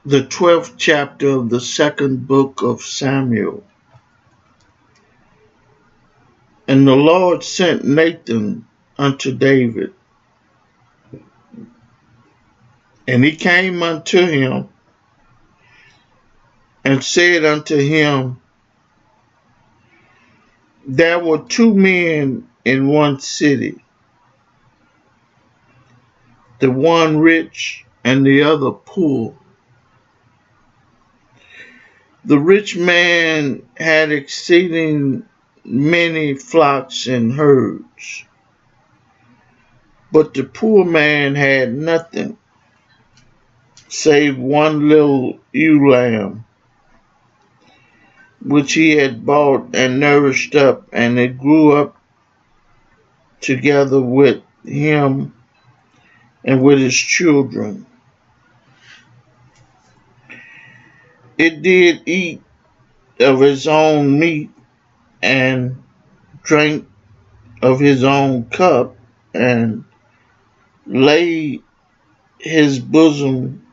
the 12th chapter of the second book of Samuel. And the Lord sent Nathan unto David, and he came unto him and said unto him, There were two men in one city, the one rich and the other poor. The rich man had exceeding many flocks and herds, but the poor man had nothing save one little ewe lamb, which he had bought and nourished up, and it grew up together with him and with his children. It did eat of his own meat and drank of his own cup, and laid his bosom,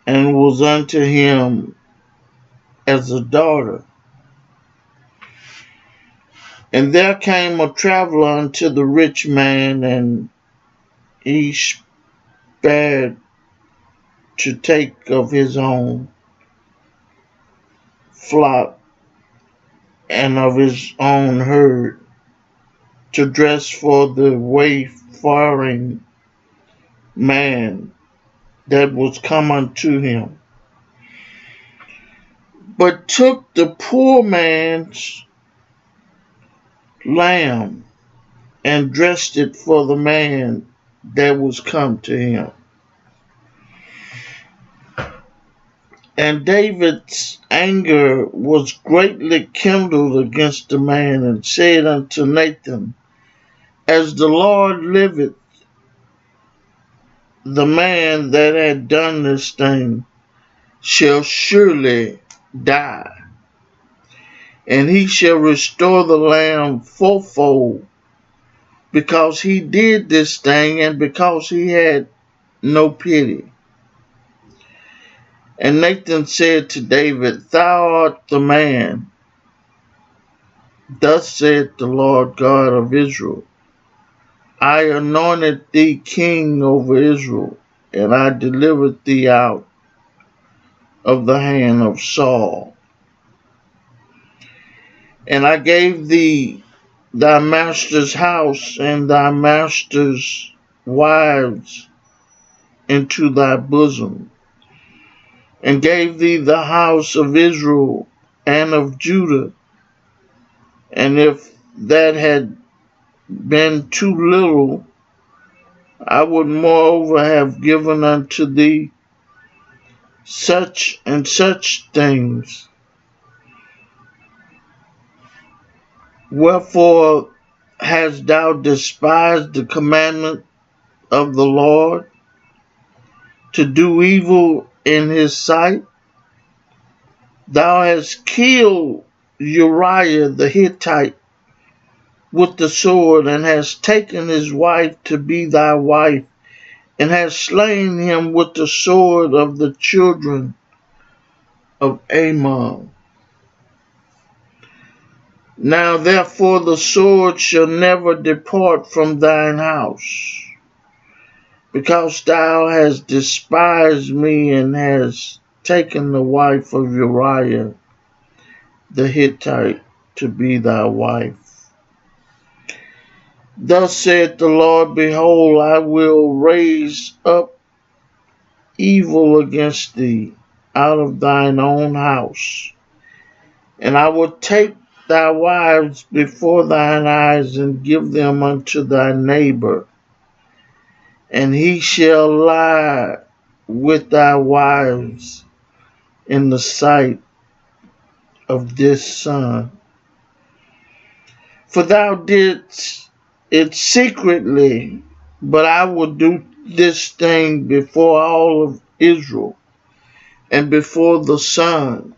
and was unto him as a daughter. And there came a traveler unto the rich man, and he spared to take of his own flock and of his own herd, to dress for the wayfaring man that was come unto him, but took the poor man's lamb and dressed it for the man that was come to him. And David's anger was greatly kindled against the man, and said unto Nathan, As the Lord liveth, the man that had done this thing shall surely die, and he shall restore the lamb fourfold, because he did this thing, and because he had no pity. And Nathan said to David, Thou art the man. Thus saith the Lord God of Israel, I anointed thee king over Israel, and I delivered thee out of the hand of Saul. And I gave thee thy master's house and thy master's wives into thy bosom, and gave thee the house of Israel and of Judah. And if that had been too little, I would moreover have given unto thee such and such things. Wherefore hast thou despised the commandment of the Lord, to do evil in his sight? Thou hast killed Uriah the Hittite with the sword, and hast taken his wife to be thy wife, and hast slain him with the sword of the children of Ammon. Now therefore the sword shall never depart from thine house, because thou hast despised me, and hast taken the wife of Uriah the Hittite to be thy wife. Thus saith the Lord, Behold, I will raise up evil against thee out of thine own house, and I will take thy wives before thine eyes, and give them unto thy neighbor, and he shall lie with thy wives in the sight of this son. For thou didst it secretly, but I will do this thing before all of Israel and before the sun.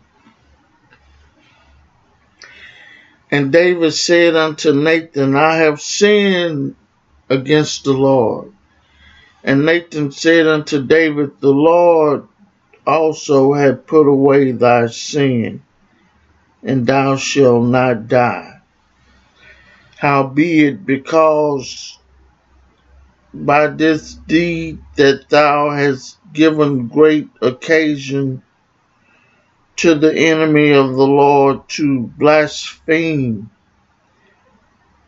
And David said unto Nathan, I have sinned against the Lord. And Nathan said unto David, The Lord also had put away thy sin, and thou shalt not die. Howbeit, because by this deed that thou hast given great occasion to the enemy of the Lord to blaspheme,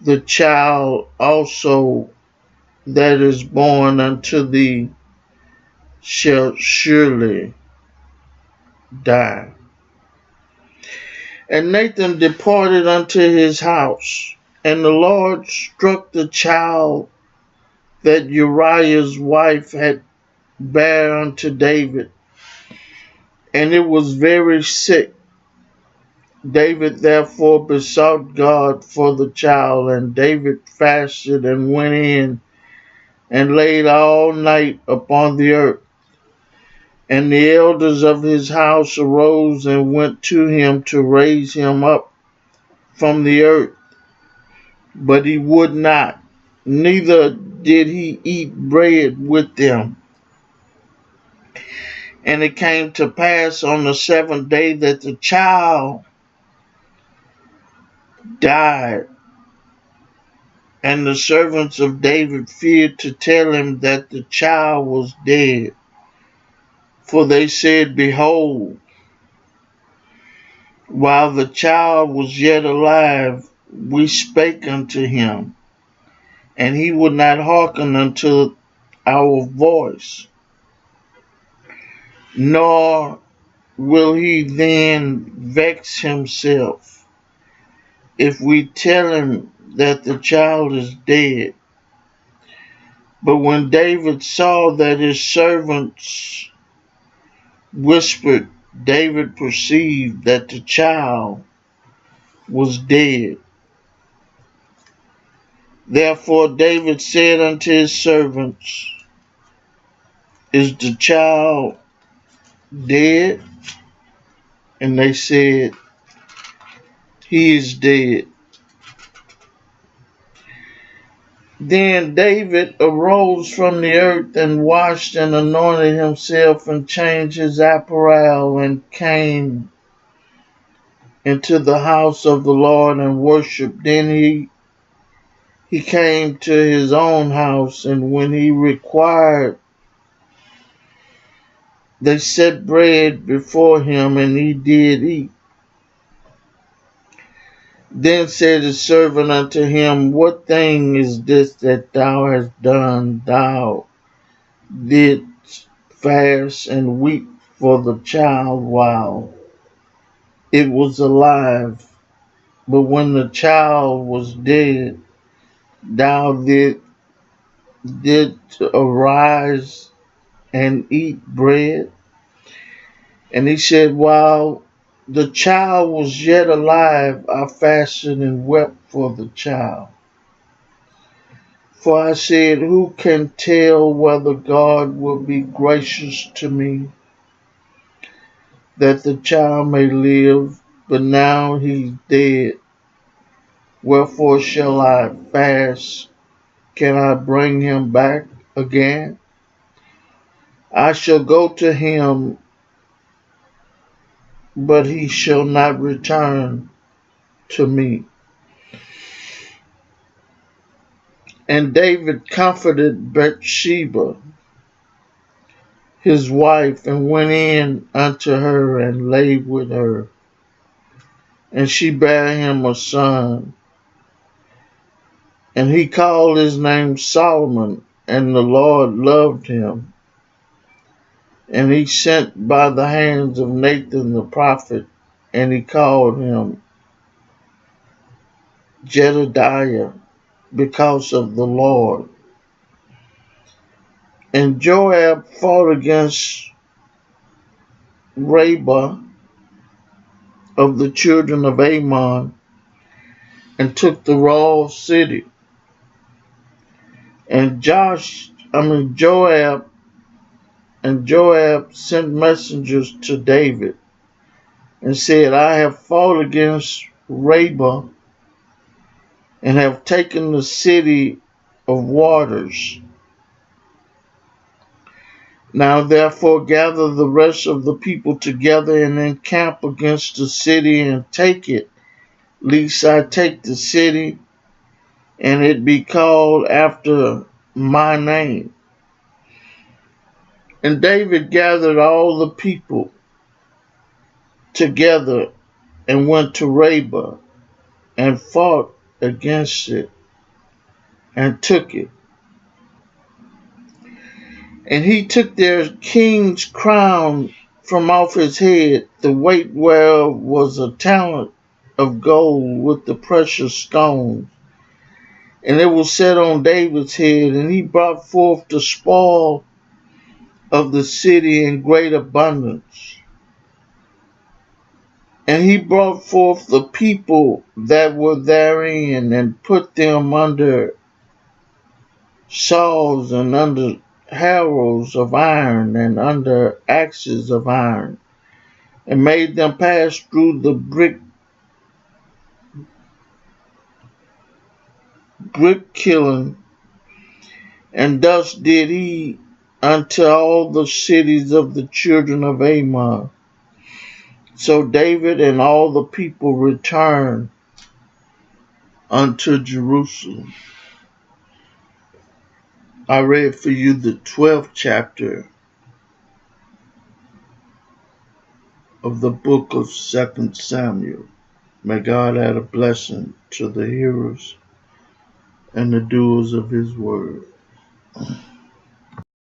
the child also that is born unto thee shall surely die. And Nathan departed unto his house, and the Lord struck the child that Uriah's wife had bare unto David, and it was very sick. David therefore besought God for the child, and David fasted and went in and laid all night upon the earth. And the elders of his house arose and went to him to raise him up from the earth, but he would not, neither did he eat bread with them. And it came to pass on the seventh day that the child died. And the servants of David feared to tell him that the child was dead. For they said, Behold, while the child was yet alive, we spake unto him, and he would not hearken unto our voice, nor will he then vex himself if we tell him that the child is dead. But when David saw that his servants whispered, David perceived that the child was dead. Therefore David said unto his servants, Is the child dead? And they said, He is dead. Then David arose from the earth and washed and anointed himself and changed his apparel and came into the house of the Lord and worshipped. Then he came to his own house, and when he required, they set bread before him, and he did eat. Then said his servant unto him, What thing is this that thou hast done? Thou didst fast and weep for the child while it was alive. But when the child was dead, thou didst arise and eat bread. And he said, While the child was yet alive, I fasted and wept for the child. For I said, Who can tell whether God will be gracious to me, that the child may live? But now he's dead. Wherefore shall I fast? Can I bring him back again? I shall go to him, but he shall not return to me. And David comforted Bathsheba, his wife, and went in unto her and lay with her. And she bare him a son, and he called his name Solomon, and the Lord loved him. And he sent by the hands of Nathan the prophet, and he called him Jedediah, because of the Lord. And Joab fought against Rabbah of the children of Ammon, and took the royal city. And Joab sent messengers to David and said, I have fought against Rabbah and have taken the city of waters. Now therefore gather the rest of the people together and encamp against the city and take it, lest I take the city and it be called after my name. And David gathered all the people together and went to Rabbah and fought against it and took it. And he took their king's crown from off his head, the weight whereof was a talent of gold with the precious stones. And it was set on David's head, and he brought forth the spoil of the city in great abundance. And he brought forth the people that were therein, and put them under saws and under harrows of iron and under axes of iron, and made them pass through the brick kiln. And thus did he unto all the cities of the children of Ammon. So David and all the people returned unto Jerusalem. I read for you the 12th chapter of the book of 2 Samuel. May God add a blessing to the hearers and the doers of his word.